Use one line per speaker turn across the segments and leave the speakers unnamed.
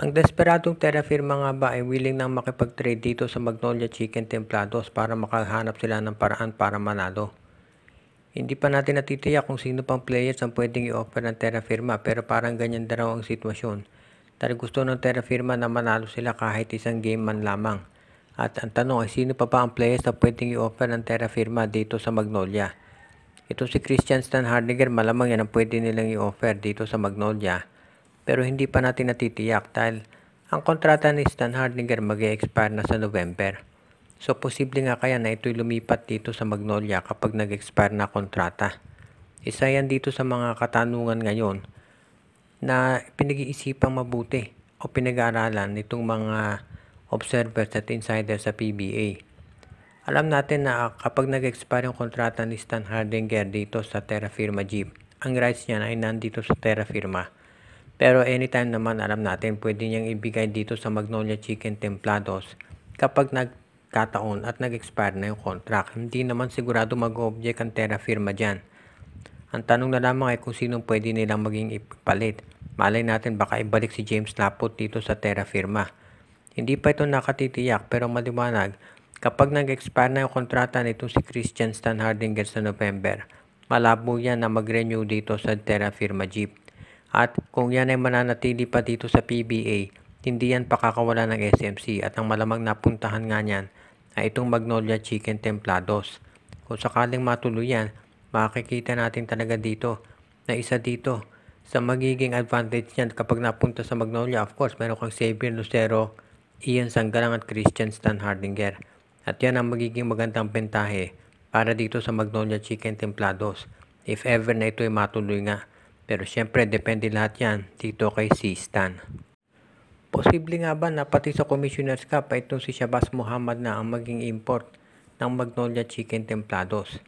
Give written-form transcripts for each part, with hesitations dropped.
Ang desperadong Terra Firma nga ba ay willing nang makipag-trade dito sa Magnolia Chicken Templados para makahanap sila ng paraan para manalo. Hindi pa natin natitiyak kung sino pang players ang pwedeng i-offer ng Terra Firma pero parang ganyan na raw ang sitwasyon. Dahil gusto ng Terra Firma na manalo sila kahit isang game man lamang. At ang tanong ay sino pa ba ang players na pwedeng i-offer ng Terra Firma dito sa Magnolia? Ito si Christian Stan Hardinger, malamang yan ang pwede nilang i-offer dito sa Magnolia. Pero hindi pa natin natitiyak dahil ang kontrata ni Stan Hardinger mag-e-expire na sa November. So posible nga kaya na ito'y lumipat dito sa Magnolia kapag nag-expire na kontrata. Isa yan dito sa mga katanungan ngayon na pinag-iisipang mabuti o pinag-aaralan nitong mga observers at insiders sa PBA. Alam natin na kapag nag-expire yung kontrata ni Stan Hardinger dito sa Terra Firma Jeep, ang rights niya ay nandito sa Terra Firma. Pero anytime naman alam natin pwede niyang ibigay dito sa Magnolia Chicken Templados kapag nagkataon at nag-expire na yung contract. Hindi naman sigurado mag-object ang Terra Firma dyan. Ang tanong na lamang ay kung sinong pwede nilang maging ipalit. Malay natin baka ibalik si James Laput dito sa Terra Firma. Hindi pa ito nakatitiyak pero maliwanag kapag nag-expire na yung kontrata nitong si Christian Stan Hardinger sa November, malabo yan na mag-renew dito sa Terra Firma Jeep. At kung yan ay mananatili pa dito sa PBA, hindi yan pakakawala ng SMC at ang malamang napuntahan nga niyan ay itong Magnolia Chicken Templados. Kung sakaling matuloy yan, makikita natin talaga dito na isa dito sa magiging advantage niyan kapag napunta sa Magnolia. Of course, meron kang Xavier Lucero, Ian Sanggalang at Christian Stan Hardinger. At yan ang magiging magandang bentahe para dito sa Magnolia Chicken Templados if ever na ito ay matuloy nga. Pero syempre, depende lahat yan dito kay si Stan. Posible nga ba na pati sa Commissioner's Cup ay itong si Shabazz Muhammad na ang maging import ng Magnolia Chicken Templados?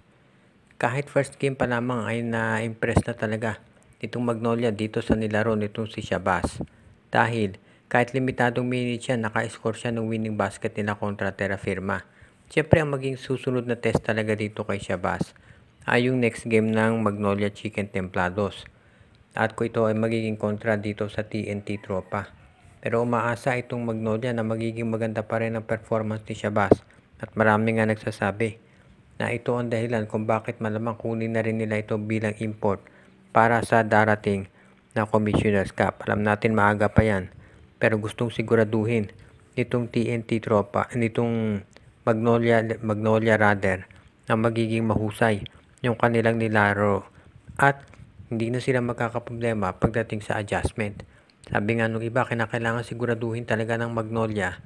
Kahit first game pa lamang ay na-impress na talaga itong Magnolia dito sa nilaro nitong si Shabazz. Dahil kahit limitadong minutes siya, naka-score siya ng winning basket nila kontra Terra Firma. Syempre, ang maging susunod na test talaga dito kay Shabazz ay yung next game ng Magnolia Chicken Templados. At kung ito ay magiging kontra dito sa TNT Tropa. Pero umaasa itong Magnolia na magiging maganda pa rin ang performance ni Shabazz. At marami nga nagsasabi na ito ang dahilan kung bakit malamang kunin na rin nila ito bilang import para sa darating na Commissioner's Cup. Alam natin maaga pa yan. Pero gustong siguraduhin nitong TNT Tropa, nitong Magnolia rather, na magiging mahusay yung kanilang nilaro. At hindi na sila magkakaproblema pagdating sa adjustment. Sabi nga nung iba, kinakailangan siguraduhin talaga ng Magnolia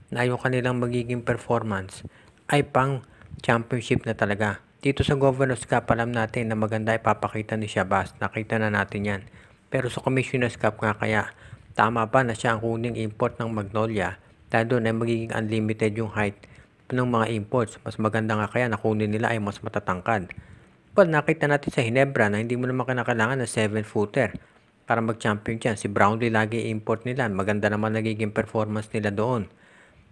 na yung kanilang magiging performance ay pang championship na talaga. Dito sa Governor's Cup, alam natin na maganda ipapakita ni Shabazz. Nakita na natin yan. Pero sa Commissioner's Cup nga kaya, tama ba na siya ang kuning import ng Magnolia dahil doon ay magiging unlimited yung height ng mga imports. Mas maganda nga kaya na kunin nila ay mas matatangkad. Well, nakita natin sa Hinebra na hindi mo naman kinakailangan ng 7-footer para mag-champion dyan. Si Brownlee lagi import nila. Maganda naman nagiging performance nila doon.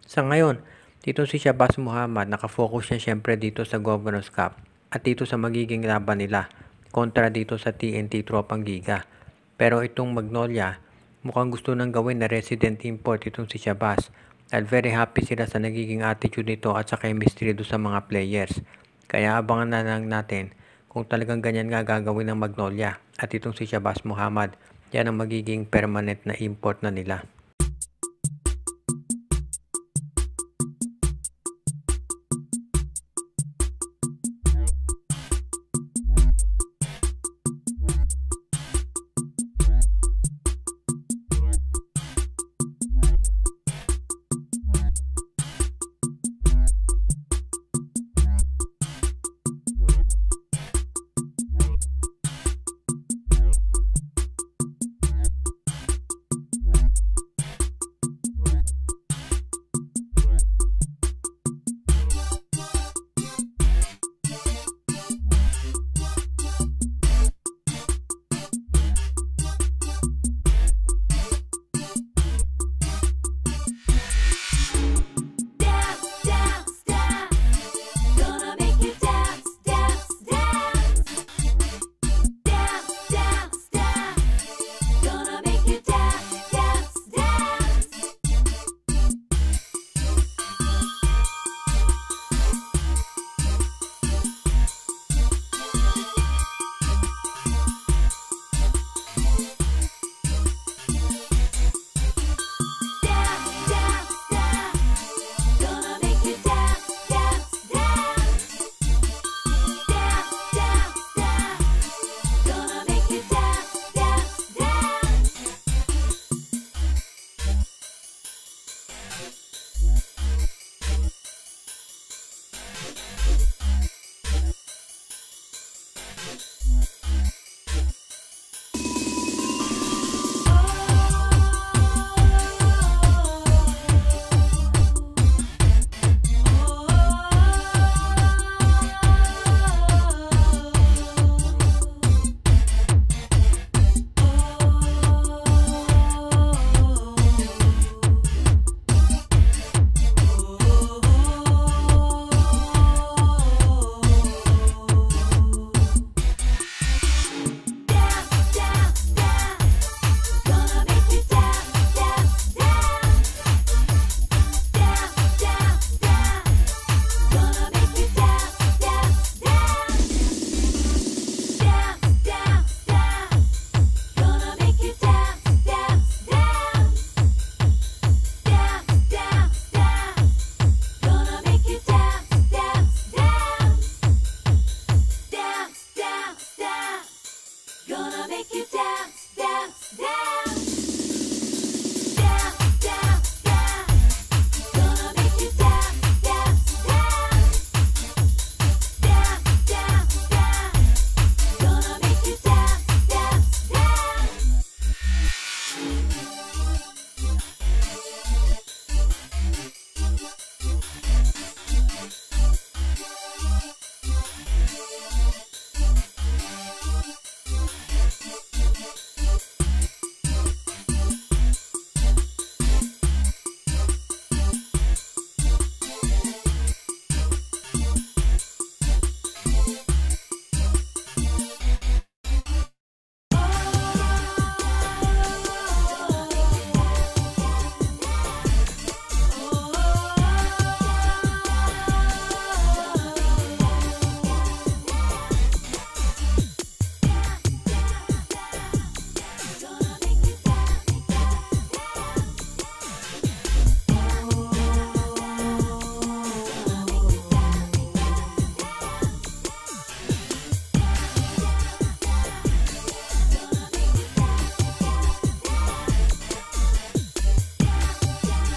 Sa ngayon, dito si Shabazz Muhammad, nakafocus siya syempre dito sa Governor's Cup at dito sa magiging laban nila kontra dito sa TNT Tropang Giga. Pero itong Magnolia, mukhang gusto nang gawin na resident import itong si Shabazz. Dahil very happy sila sa nagiging attitude nito at sa chemistry doon sa mga players. Kaya abangan na lang natin kung talagang ganyan nga gagawin ng Magnolia at itong si Shabazz Muhammad, yan ang magiging permanent na import na nila.